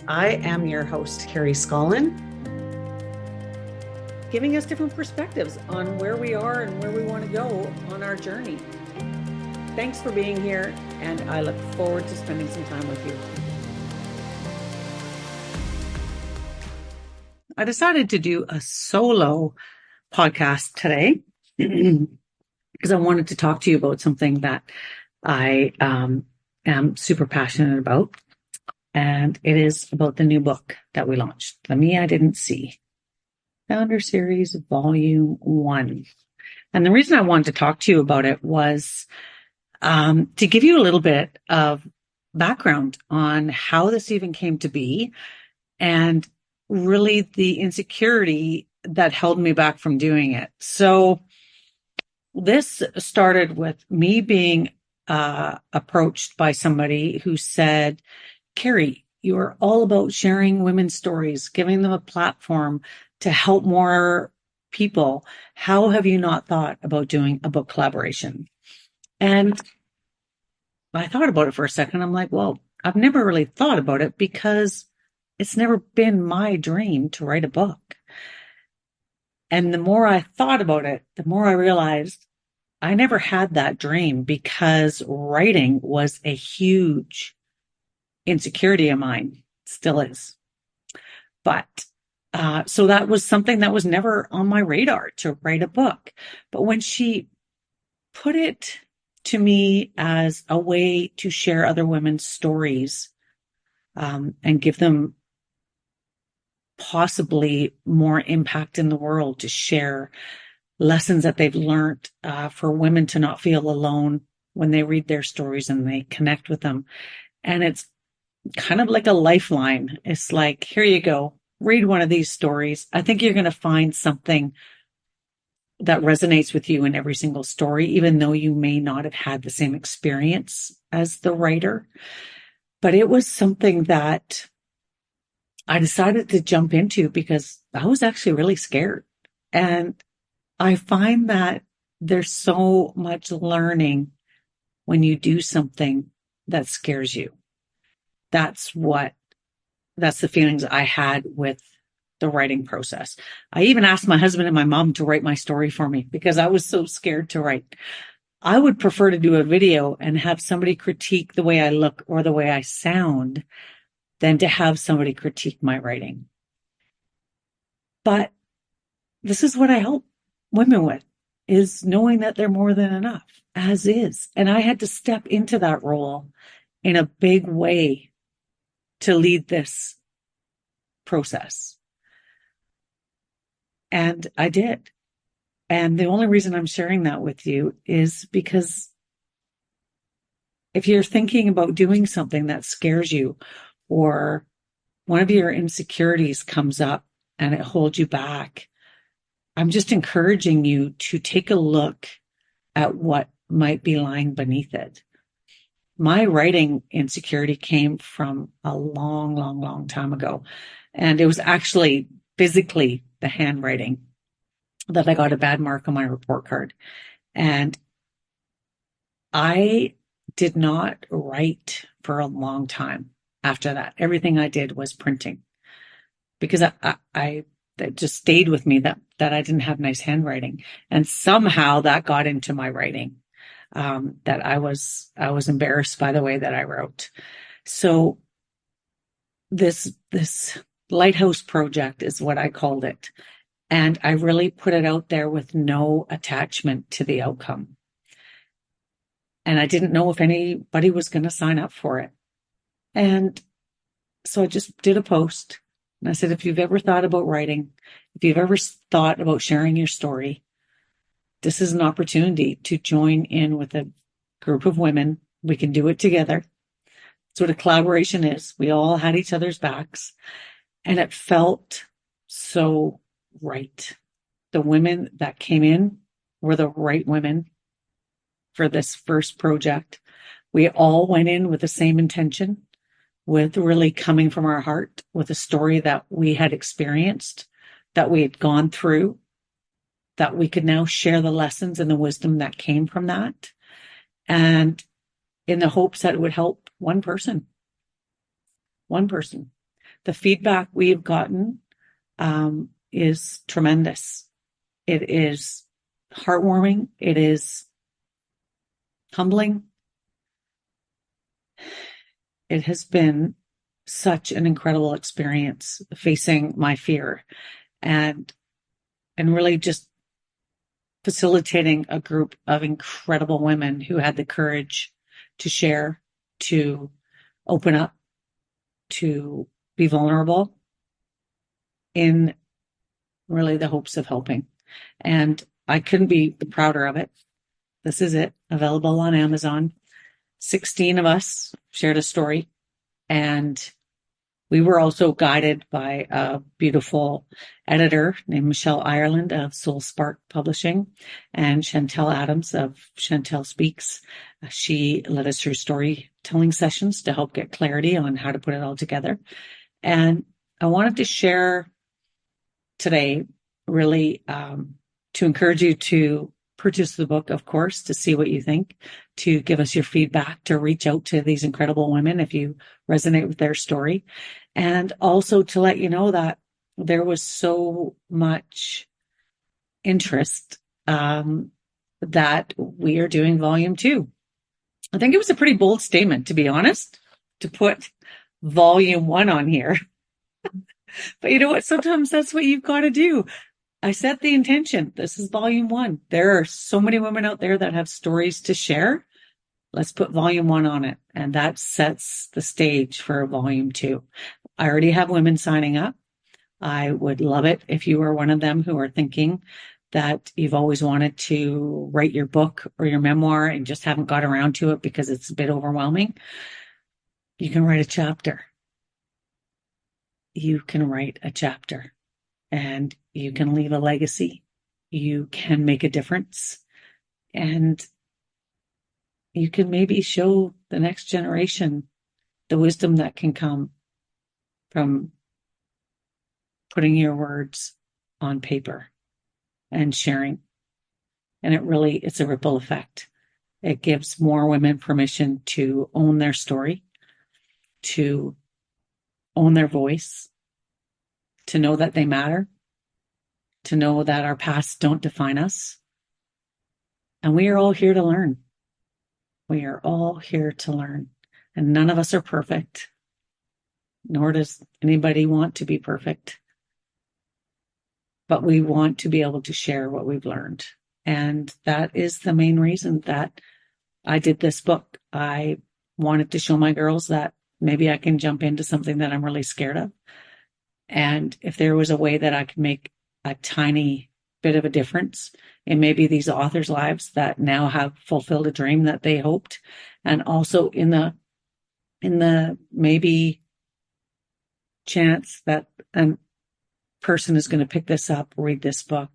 I am your host, Carrie Scollon, giving us different perspectives on where we are and where we want to go on our journey. Thanks for being here, and I look forward to spending some time with you. I decided to do a solo podcast today because I wanted to talk to you about something that I am super passionate about. And it is about the new book that we launched, The Me I Didn't See, FoundHer Series Volume 1. And the reason I wanted to talk to you about it was to give you a little bit of background on how this even came to be and really the insecurity that held me back from doing it. So this started with me being approached by somebody who said, Carrie, you are all about sharing women's stories, giving them a platform to help more people. How have you not thought about doing a book collaboration? And I thought about it for a second. I'm like, well, I've never really thought about it because it's never been my dream to write a book. And the more I thought about it, the more I realized I never had that dream because writing was a huge insecurity of mine, still is. But so that was something that was never on my radar, to write a book. But when she put it to me as a way to share other women's stories and give them possibly more impact in the world, to share lessons that they've learned, for women to not feel alone when they read their stories and they connect with them. And it's kind of like a lifeline. It's like, here you go, read one of these stories. I think you're going to find something that resonates with you in every single story, even though you may not have had the same experience as the writer. But it was something that I decided to jump into because I was actually really scared. And I find that there's so much learning when you do something that scares you. That's the feelings I had with the writing process. I even asked my husband and my mom to write my story for me because I was so scared to write. I would prefer to do a video and have somebody critique the way I look or the way I sound than to have somebody critique my writing. But this is what I help women with, is knowing that they're more than enough, as is. And I had to step into that role in a big way to lead this process. And I did. And the only reason I'm sharing that with you is because if you're thinking about doing something that scares you, or one of your insecurities comes up and it holds you back, I'm just encouraging you to take a look at what might be lying beneath it. My writing insecurity came from a long, long, long time ago. And it was actually physically the handwriting that I got a bad mark on my report card. And I did not write for a long time after that. Everything I did was printing because I that just stayed with me that I didn't have nice handwriting. And somehow that got into my writing. That I was embarrassed by the way that I wrote. So this Lighthouse project is what I called it. And I really put it out there with no attachment to the outcome. And I didn't know if anybody was going to sign up for it. And so I just did a post. And I said, if you've ever thought about writing, if you've ever thought about sharing your story, this is an opportunity to join in with a group of women. We can do it together. That's what a collaboration is. We all had each other's backs, and it felt so right. The women that came in were the right women for this first project. We all went in with the same intention, with really coming from our heart, with a story that we had experienced, that we had gone through, that we could now share the lessons and the wisdom that came from that. And in the hopes that it would help one person. the feedback we've gotten is tremendous. It is heartwarming. It is humbling. It has been such an incredible experience facing my fear and really just facilitating a group of incredible women who had the courage to share, to open up, to be vulnerable in really the hopes of helping. And I couldn't be prouder of it. This is it, available on Amazon. 16 of us shared a story, and we were also guided by a beautiful editor named Michelle Ireland of Soul Spark Publishing and Chantel Adams of Chantel Speaks. She led us through storytelling sessions to help get clarity on how to put it all together. And I wanted to share today really to encourage you to purchase the book, of course, to see what you think, to give us your feedback, to reach out to these incredible women if you resonate with their story, and also to let you know that there was so much interest that we are doing volume 2. I think it was a pretty bold statement, to be honest, to put volume 1 on here. But you know what? Sometimes that's what you've got to do. I set the intention. This is volume 1. There are so many women out there that have stories to share. Let's put volume 1 on it. And that sets the stage for volume 2. I already have women signing up. I would love it if you are one of them who are thinking that you've always wanted to write your book or your memoir and just haven't got around to it because it's a bit overwhelming. You can write a chapter. You can write a chapter. And you can leave a legacy. You can make a difference. And you can maybe show the next generation the wisdom that can come from putting your words on paper and sharing. And it's a ripple effect. It gives more women permission to own their story, to own their voice, to know that they matter, to know that our pasts don't define us. And we are all here to learn. We are all here to learn. And none of us are perfect, nor does anybody want to be perfect. But we want to be able to share what we've learned. And that is the main reason that I did this book. I wanted to show my girls that maybe I can jump into something that I'm really scared of. And if there was a way that I could make a tiny bit of a difference in maybe these authors' lives that now have fulfilled a dream that they hoped, and also in the maybe chance that a person is going to pick this up, read this book,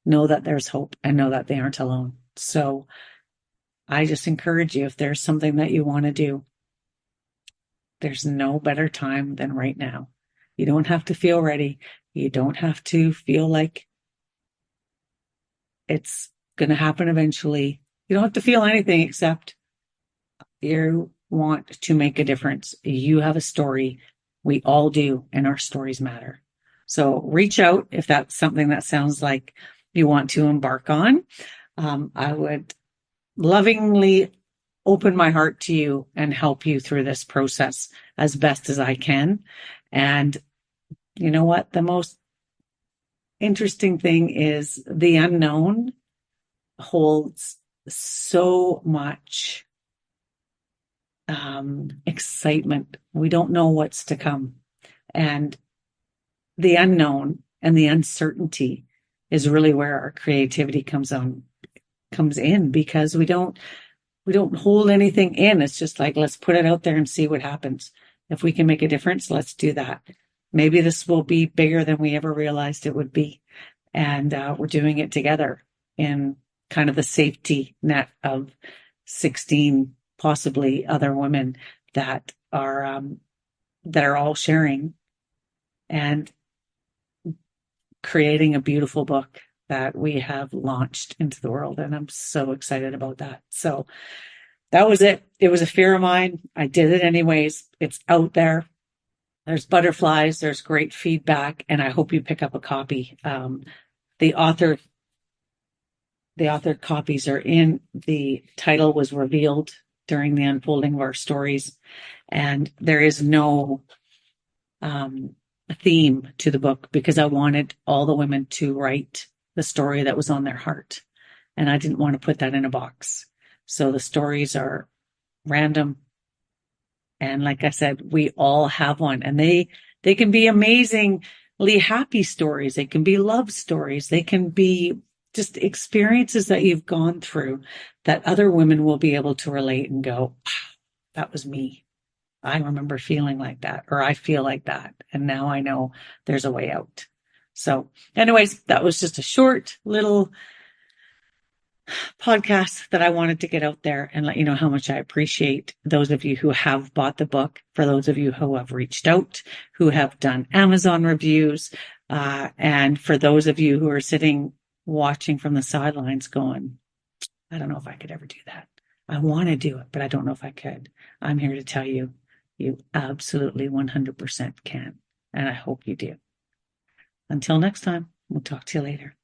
know that there's hope and know that they aren't alone. So I just encourage you, if there's something that you want to do, there's no better time than right now. You don't have to feel ready. You don't have to feel like it's going to happen eventually. You don't have to feel anything except you want to make a difference. You have a story. We all do, and our stories matter. So reach out if that's something that sounds like you want to embark on. I would lovingly open my heart to you and help you through this process as best as I can. And you know what? The most interesting thing is the unknown holds so much excitement. We don't know what's to come. And the unknown and the uncertainty is really where our creativity comes in, because we don't hold anything in. It's just like, let's put it out there and see what happens. If we can make a difference, let's do that. Maybe this will be bigger than we ever realized it would be. And we're doing it together in kind of the safety net of 16 possibly other women that are all sharing and creating a beautiful book that we have launched into the world. And I'm so excited about that. So that was it. It was a fear of mine. I did it anyways. It's out there. There's butterflies, there's great feedback, and I hope you pick up a copy. The author, the authored copies are in. The title was revealed during the unfolding of our stories, and there is no theme to the book because I wanted all the women to write the story that was on their heart, and I didn't want to put that in a box. So the stories are random, and like I said, we all have one, and they can be amazingly happy stories. They can be love stories. They can be just experiences that you've gone through that other women will be able to relate and go, wow, that was me. I remember feeling like that, or I feel like that. And now I know there's a way out. So anyways, that was just a short little podcast that I wanted to get out there and let you know how much I appreciate those of you who have bought the book, for those of you who have reached out, who have done Amazon reviews, and for those of you who are sitting watching from the sidelines going, I don't know if I could ever do that. I want to do it, but I don't know if I could. I'm here to tell you, you absolutely 100% can. And I hope you do. Until next time, we'll talk to you later.